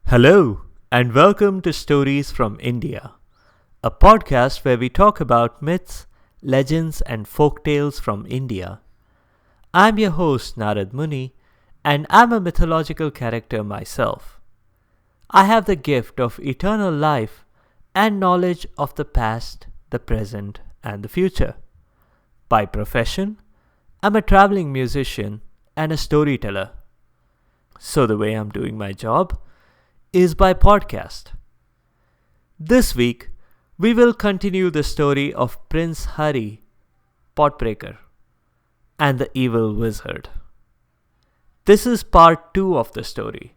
Hello, and welcome to Stories from India, a podcast where we talk about myths, legends, and folk tales from India. I'm your host, Narad Muni, and I'm a mythological character myself. I have the gift of eternal life and knowledge of the past, the present, and the future. By profession, I'm a traveling musician and a storyteller. So, the way I'm doing my job is by podcast. This week, we will continue the story of Prince Hari, Potbreaker, and the Evil Wizard. This is part 2 of the story,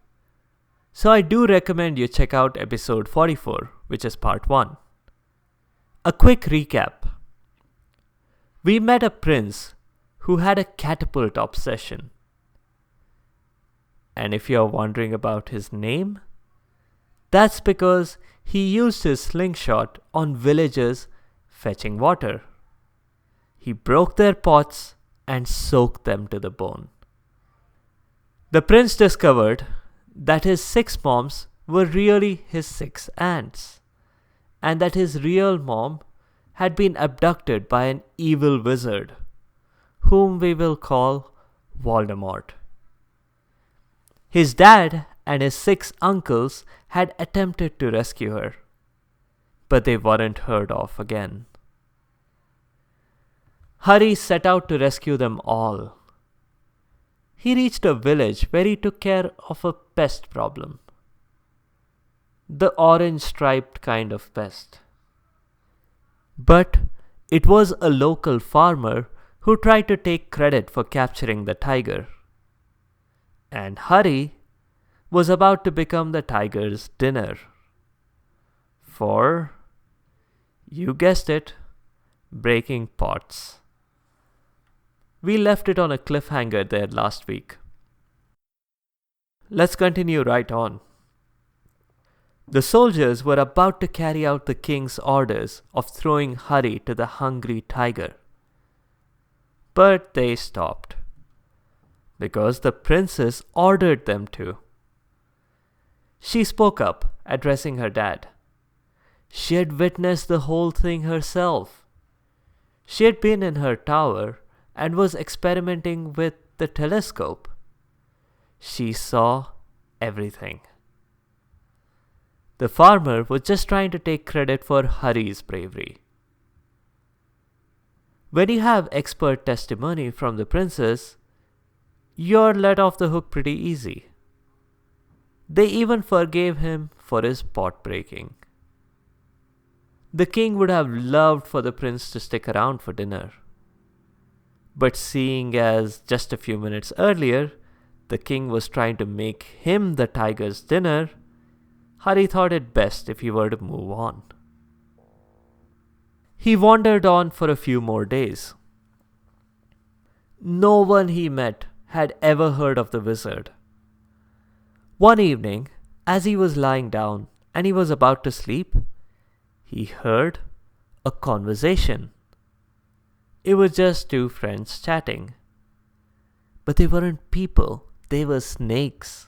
so I do recommend you check out episode 44, which is part 1. A quick recap. We met a prince who had a catapult obsession. And if you're wondering about his name, that's because he used his slingshot on villagers fetching water. He broke their pots and soaked them to the bone. The prince discovered that his 6 moms were really his 6 aunts, and that his real mom had been abducted by an evil wizard, whom we will call Voldemort. His dad and his 6 uncles had attempted to rescue her, but they weren't heard of again. Hari set out to rescue them all. He reached a village where he took care of a pest problem. The orange-striped kind of pest. But it was a local farmer who tried to take credit for capturing the tiger. And Hari was about to become the tiger's dinner. For, you guessed it, breaking pots. We left it on a cliffhanger there last week. Let's continue right on. The soldiers were about to carry out the king's orders of throwing Hari to the hungry tiger. But they stopped, because the princess ordered them to. She spoke up, addressing her dad. She had witnessed the whole thing herself. She had been in her tower and was experimenting with the telescope. She saw everything. The farmer was just trying to take credit for Hari's bravery. When you have expert testimony from the princess, you're let off the hook pretty easy. They even forgave him for his pot breaking. The king would have loved for the prince to stick around for dinner. But seeing as just a few minutes earlier, the king was trying to make him the tiger's dinner, Hari thought it best if he were to move on. He wandered on for a few more days. No one he met had ever heard of the wizard. One evening, as he was lying down and he was about to sleep, he heard a conversation. It was just 2 friends chatting. But they weren't people, they were snakes.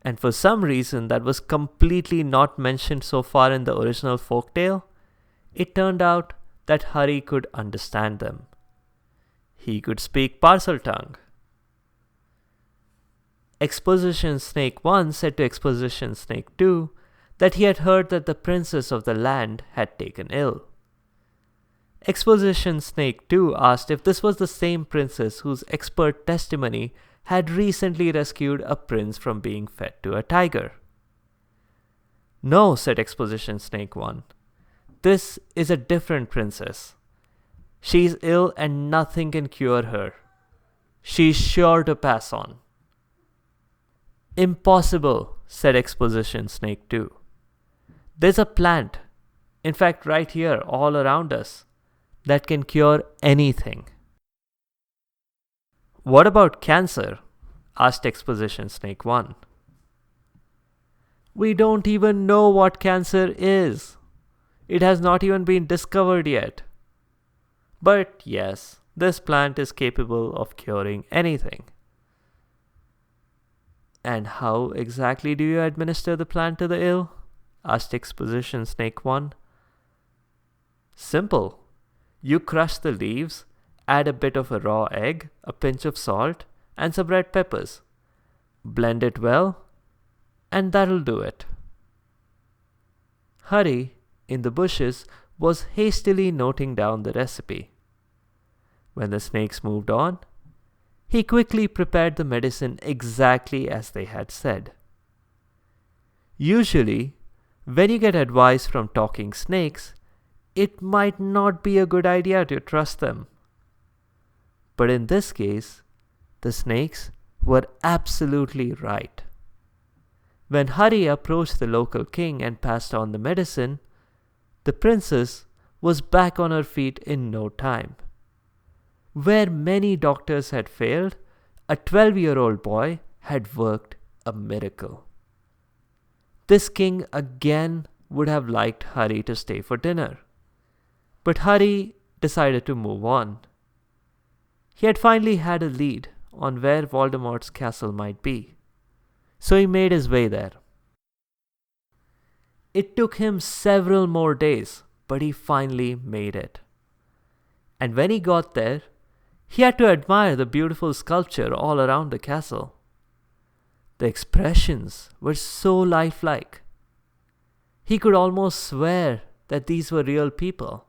And for some reason that was completely not mentioned so far in the original folktale, it turned out that Hari could understand them. He could speak parcel tongue. Exposition Snake 1 said to Exposition Snake 2 that he had heard that the princess of the land had taken ill. Exposition Snake 2 asked if this was the same princess whose expert testimony had recently rescued a prince from being fed to a tiger. No, said Exposition Snake 1. This is a different princess. She's ill and nothing can cure her. She's sure to pass on. Impossible, said Exposition Snake 2. There's a plant, in fact right here all around us, that can cure anything. What about cancer? Asked Exposition Snake 1. We don't even know what cancer is. It has not even been discovered yet. But yes, this plant is capable of curing anything. "And how exactly do you administer the plan to the ill?" asked Exposition Snake 1. "Simple. You crush the leaves, add a bit of a raw egg, a pinch of salt, and some red peppers. Blend it well, and that'll do it." Hari, in the bushes, was hastily noting down the recipe. When the snakes moved on, he quickly prepared the medicine exactly as they had said. Usually, when you get advice from talking snakes, it might not be a good idea to trust them. But in this case, the snakes were absolutely right. When Hari approached the local king and passed on the medicine, the princess was back on her feet in no time. Where many doctors had failed, a 12-year-old boy had worked a miracle. This king again would have liked Hari to stay for dinner. But Hari decided to move on. He had finally had a lead on where Voldemort's castle might be, so he made his way there. It took him several more days, but he finally made it. And when he got there, he had to admire the beautiful sculpture all around the castle. The expressions were so lifelike. He could almost swear that these were real people.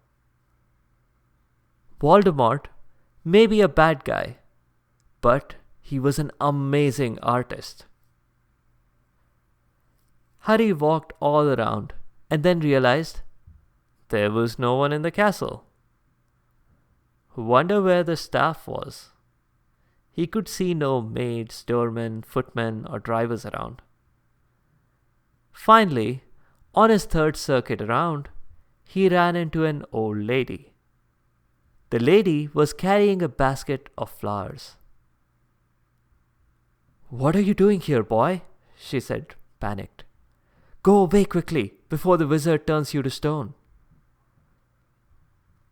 Voldemort may be a bad guy, but he was an amazing artist. Hari walked all around and then realized there was no one in the castle. Wonder where the staff was. He could see no maids, doormen, footmen, or drivers around. Finally, on his third circuit around, he ran into an old lady. The lady was carrying a basket of flowers. "What are you doing here, boy?" she said, panicked. "Go away quickly, before the wizard turns you to stone."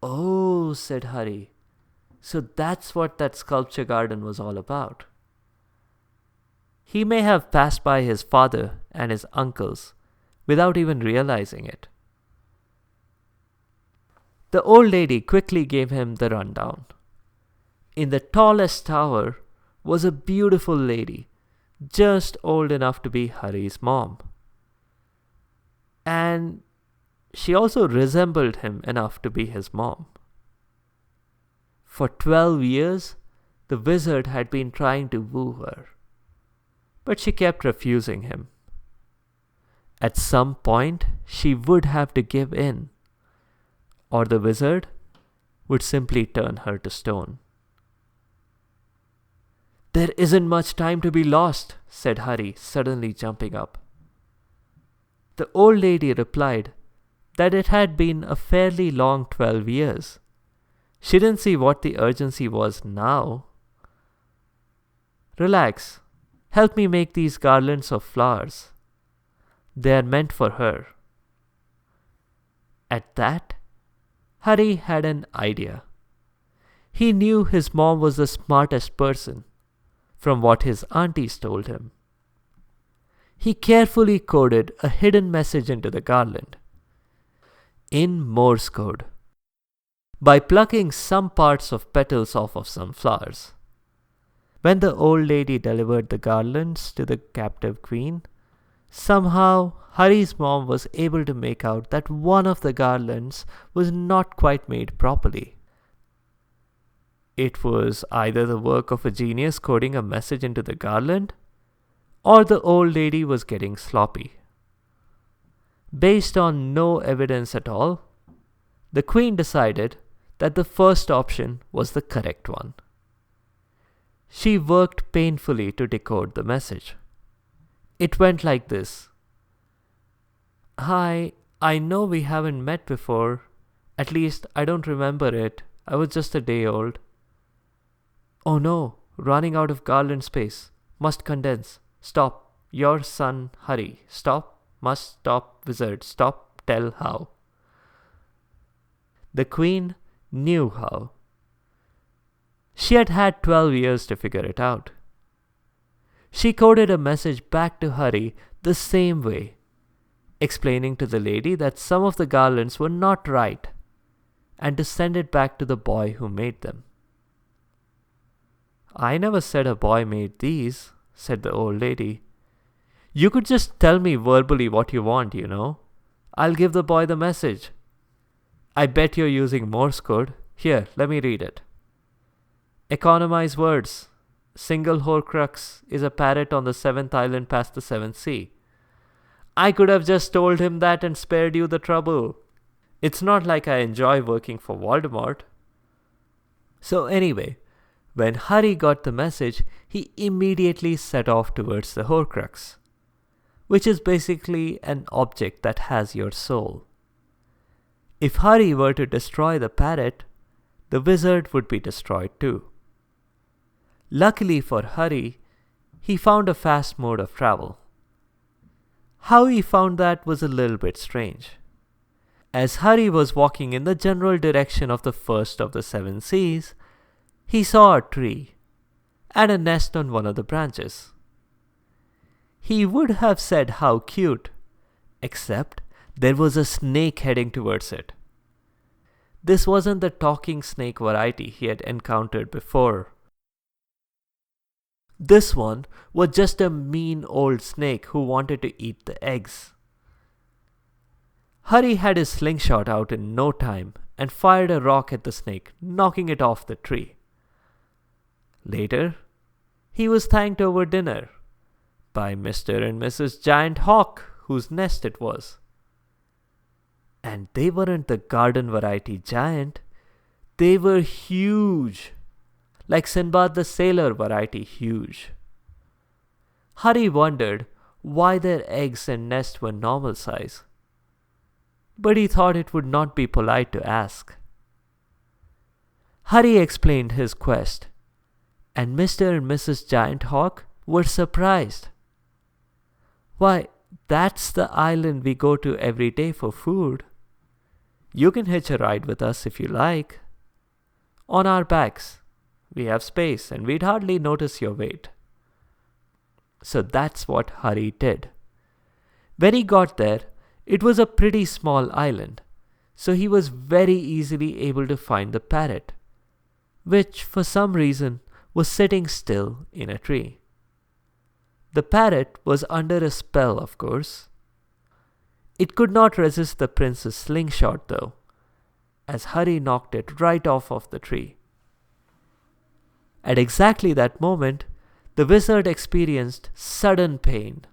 "Oh," said Hari. "So that's what that sculpture garden was all about." He may have passed by his father and his uncles without even realizing it. The old lady quickly gave him the rundown. In the tallest tower was a beautiful lady, just old enough to be Hari's mom. And she also resembled him enough to be his mom. For 12 years, the wizard had been trying to woo her, but she kept refusing him. At some point, she would have to give in, or the wizard would simply turn her to stone. "There isn't much time to be lost," said Hari, suddenly jumping up. The old lady replied that it had been a fairly long 12 years. She didn't see what the urgency was now. "Relax. Help me make these garlands of flowers. They are meant for her." At that, Hari had an idea. He knew his mom was the smartest person, from what his aunties told him. He carefully coded a hidden message into the garland, in Morse code, by plucking some parts of petals off of some flowers. When the old lady delivered the garlands to the captive queen, somehow Hari's mom was able to make out that one of the garlands was not quite made properly. It was either the work of a genius coding a message into the garland, or the old lady was getting sloppy. Based on no evidence at all, the queen decided that the first option was the correct one. She worked painfully to decode the message. It went like this: "Hi, I know we haven't met before. At least I don't remember it. I was just a day old. Oh no, running out of garland space. Must condense. Stop. Your son, Hari. Stop. Must stop. Wizard. Stop. Tell how." The queen knew how. She had had 12 years to figure it out. She coded a message back to Hari the same way, explaining to the lady that some of the garlands were not right and to send it back to the boy who made them. "I never said a boy made these," said the old lady. "You could just tell me verbally what you want, you know. I'll give the boy the message. I bet you're using Morse code. Here, let me read it. Economize words. Single Horcrux is a parrot on the 7th island past the 7th sea. I could have just told him that and spared you the trouble. It's not like I enjoy working for Voldemort." So anyway, when Hari got the message, he immediately set off towards the Horcrux, which is basically an object that has your soul. If Hari were to destroy the parrot, the wizard would be destroyed too. Luckily for Hari, he found a fast mode of travel. How he found that was a little bit strange. As Hari was walking in the general direction of the first of the 7 seas, he saw a tree and a nest on one of the branches. He would have said how cute, except there was a snake heading towards it. This wasn't the talking snake variety he had encountered before. This one was just a mean old snake who wanted to eat the eggs. Hari had his slingshot out in no time and fired a rock at the snake, knocking it off the tree. Later, he was thanked over dinner by Mr. and Mrs. Giant Hawk, whose nest it was. And they weren't the garden variety giant, they were huge, like Sinbad the Sailor variety huge. Hari wondered why their eggs and nest were normal size, but he thought it would not be polite to ask. Hari explained his quest, and Mr. and Mrs. Giant Hawk were surprised. "Why, that's the island we go to every day for food. You can hitch a ride with us if you like. On our backs, we have space and we'd hardly notice your weight." So that's what Hari did. When he got there, it was a pretty small island, so he was very easily able to find the parrot, which for some reason was sitting still in a tree. The parrot was under a spell, of course. It could not resist the prince's slingshot though, as Hari knocked it right off of the tree. At exactly that moment, the wizard experienced sudden pain.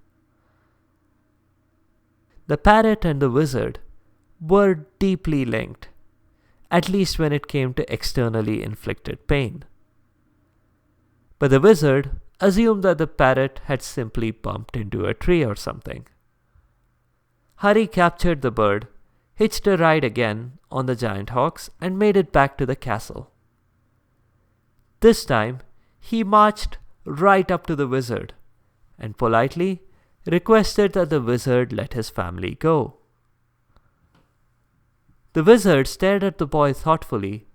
The parrot and the wizard were deeply linked, at least when it came to externally inflicted pain. But the wizard assumed that the parrot had simply bumped into a tree or something. Hari captured the bird, hitched a ride again on the giant hawks, and made it back to the castle. This time, he marched right up to the wizard and politely requested that the wizard let his family go. The wizard stared at the boy thoughtfully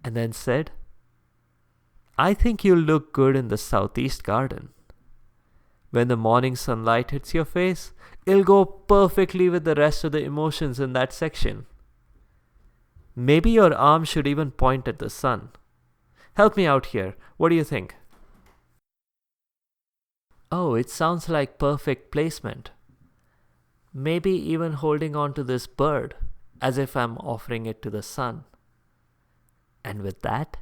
and then said, "I think you'll look good in the southeast garden. When the morning sunlight hits your face, it'll go perfectly with the rest of the emotions in that section. Maybe your arm should even point at the sun. Help me out here. What do you think?" "Oh, it sounds like perfect placement. Maybe even holding on to this bird as if I'm offering it to the sun." And with that,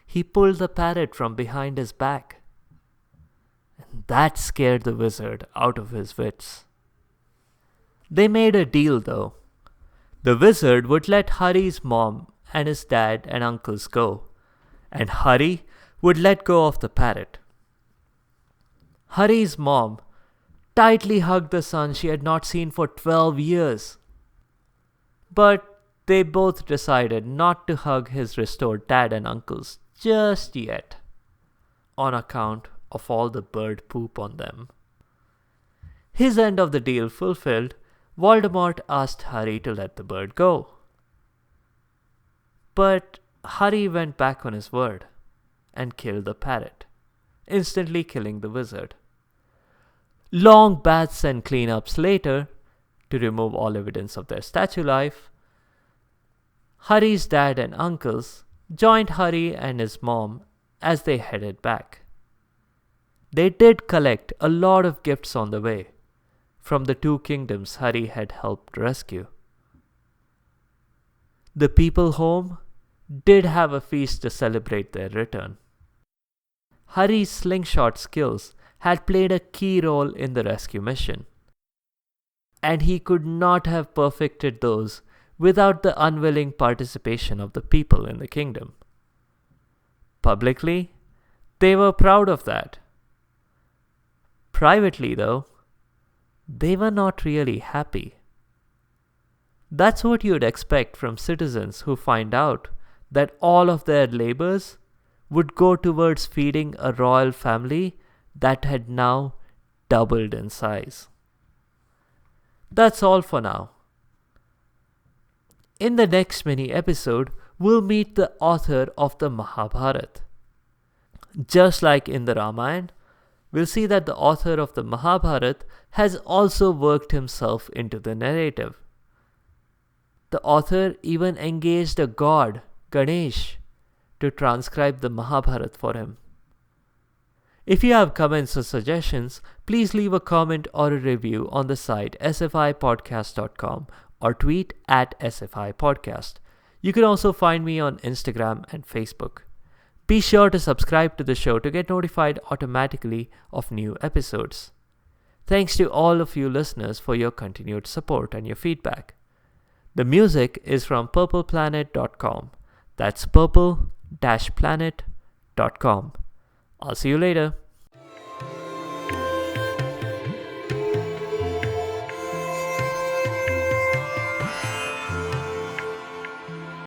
he pulled the parrot from behind his back. And that scared the wizard out of his wits. They made a deal though. The wizard would let Hari's mom and his dad and uncles go, and Hari would let go of the parrot. Hari's mom tightly hugged the son she had not seen for 12 years. But they both decided not to hug his restored dad and uncles just yet, on account of all the bird poop on them. His end of the deal fulfilled, Voldemort asked Hari to let the bird go. But Hari went back on his word and killed the parrot, instantly killing the wizard, Long baths and cleanups later, to remove all evidence of their statue life, Hari's dad and uncles joined Hari and his mom as they headed back. They did collect a lot of gifts on the way from the two kingdoms Hari had helped rescue. The people home did have a feast to celebrate their return. Hari's slingshot skills had played a key role in the rescue mission, and he could not have perfected those without the unwilling participation of the people in the kingdom. Publicly, they were proud of that. Privately, though, they were not really happy. That's what you'd expect from citizens who find out that all of their labors would go towards feeding a royal family that had now doubled in size. That's all for now. In the next mini episode, we'll meet the author of the Mahabharata. Just like in the Ramayana, we'll see that the author of the Mahabharata has also worked himself into the narrative. The author even engaged a god, Ganesh, to transcribe the Mahabharata for him. If you have comments or suggestions, please leave a comment or a review on the site sfipodcast.com or tweet at sfipodcast. You can also find me on Instagram and Facebook. Be sure to subscribe to the show to get notified automatically of new episodes. Thanks to all of you listeners for your continued support and your feedback. The music is from purpleplanet.com. That's purple-planet.com. I'll see you later.